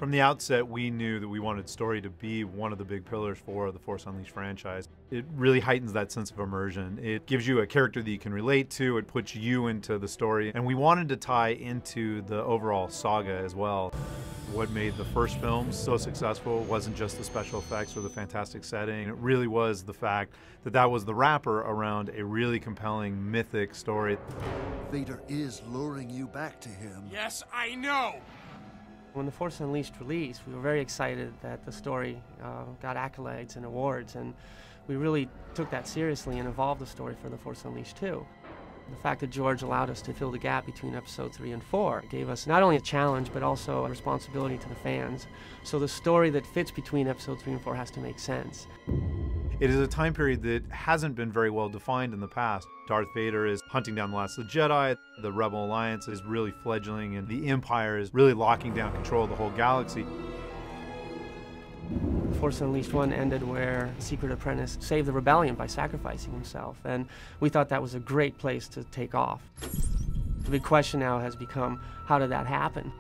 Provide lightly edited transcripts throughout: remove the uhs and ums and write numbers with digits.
From the outset, we knew that we wanted story to be one of the big pillars for the Force Unleashed franchise. It really heightens that sense of immersion. It gives you a character that you can relate to, it puts you into the story, and we wanted to tie into the overall saga as well. What made the first film so successful wasn't just the special effects or the fantastic setting. It really was the fact that that was the wrapper around a really compelling, mythic story. Vader is luring you back to him. Yes, I know! When The Force Unleashed released, we were very excited that the story got accolades and awards, and we really took that seriously and evolved the story for The Force Unleashed 2. The fact that George allowed us to fill the gap between episode 3 and 4 gave us not only a challenge, but also a responsibility to the fans. So the story that fits between episode 3 and 4 has to make sense. It is a time period that hasn't been very well defined in the past. Darth Vader is hunting down the last of the Jedi, the Rebel Alliance is really fledgling, and the Empire is really locking down control of the whole galaxy. Force Unleashed 1 ended where Secret Apprentice saved the rebellion by sacrificing himself, and we thought that was a great place to take off. The big question now has become, how did that happen?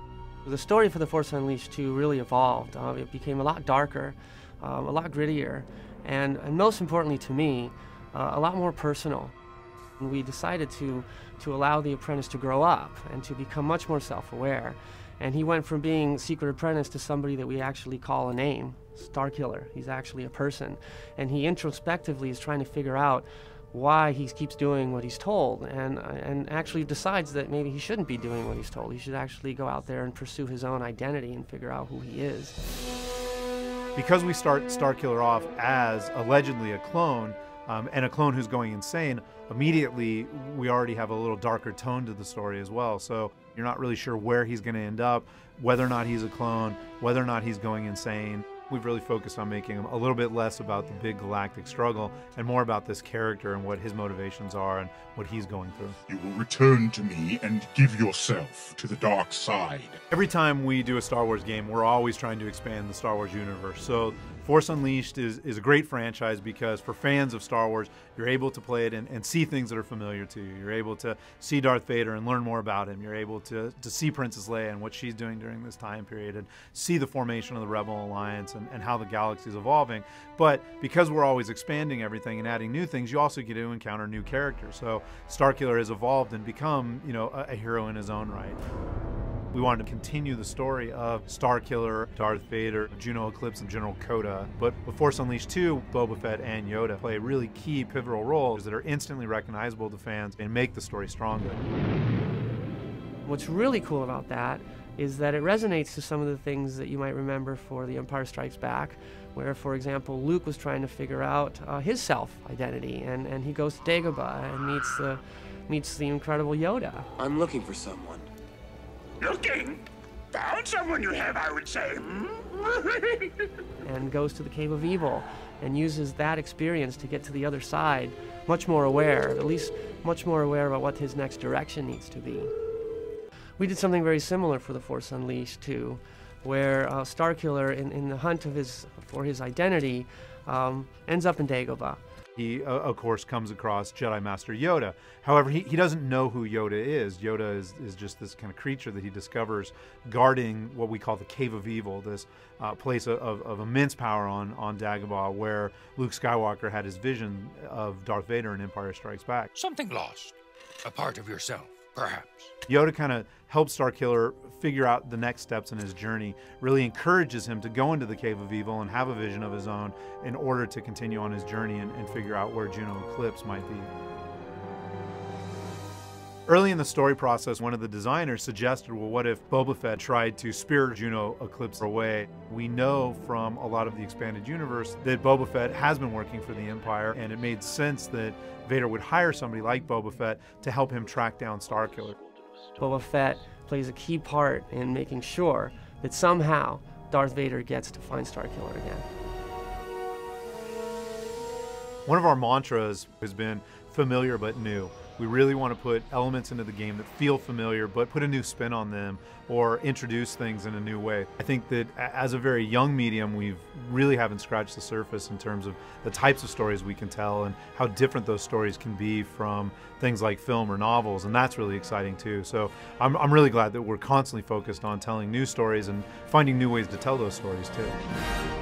The story for The Force Unleashed 2 really evolved. It became a lot darker, a lot grittier, and most importantly to me, a lot more personal. And we decided to allow the apprentice to grow up and to become much more self-aware. And he went from being Secret Apprentice to somebody that we actually call a name, Starkiller. He's actually a person. And he introspectively is trying to figure out why he keeps doing what he's told, and actually decides that maybe he shouldn't be doing what he's told. He should actually go out there and pursue his own identity and figure out who he is. Because we start Starkiller off as allegedly a clone, and a clone who's going insane, immediately we already have a little darker tone to the story as well. So you're not really sure where he's going to end up, whether or not he's a clone, whether or not he's going insane. We've really focused on making him a little bit less about the big galactic struggle and more about this character and what his motivations are and what he's going through. You will return to me and give yourself to the dark side. Every time we do a Star Wars game, we're always trying to expand the Star Wars universe. So Force Unleashed is a great franchise because for fans of Star Wars, you're able to play it and see things that are familiar to you. You're able to see Darth Vader and learn more about him. You're able to see Princess Leia and what she's doing during this time period and see the formation of the Rebel Alliance and how the galaxy is evolving. But because we're always expanding everything and adding new things, you also get to encounter new characters. So Starkiller has evolved and become, a hero in his own right. We wanted to continue the story of Starkiller, Darth Vader, Juno Eclipse, and General Kota. But with Force Unleashed 2, Boba Fett and Yoda play really key pivotal roles that are instantly recognizable to fans and make the story stronger. What's really cool about that is that it resonates to some of the things that you might remember for The Empire Strikes Back, where, for example, Luke was trying to figure out his self-identity, and he goes to Dagobah and meets the incredible Yoda. I'm looking for someone. Looking? Found someone you have, I would say. And goes to the Cave of Evil and uses that experience to get to the other side, much more aware, at least much more aware about what his next direction needs to be. We did something very similar for The Force Unleashed 2, where Starkiller, in the hunt for his identity, ends up in Dagobah. He, of course, comes across Jedi Master Yoda. However, he doesn't know who Yoda is. Yoda is just this kind of creature that he discovers guarding what we call the Cave of Evil, this place of immense power on Dagobah, where Luke Skywalker had his vision of Darth Vader in Empire Strikes Back. Something lost. A part of yourself, perhaps. Yoda kind of helps Starkiller figure out the next steps in his journey, really encourages him to go into the Cave of Evil and have a vision of his own in order to continue on his journey and figure out where Juno Eclipse might be. Early in the story process, one of the designers suggested, well, what if Boba Fett tried to spirit Juno Eclipse away? We know from a lot of the expanded universe that Boba Fett has been working for the Empire, and it made sense that Vader would hire somebody like Boba Fett to help him track down Starkiller. Boba Fett plays a key part in making sure that somehow Darth Vader gets to find Starkiller again. One of our mantras has been familiar but new. We really want to put elements into the game that feel familiar, but put a new spin on them or introduce things in a new way. I think that as a very young medium, we really haven't scratched the surface in terms of the types of stories we can tell and how different those stories can be from things like film or novels, and that's really exciting too. So I'm really glad that we're constantly focused on telling new stories and finding new ways to tell those stories too.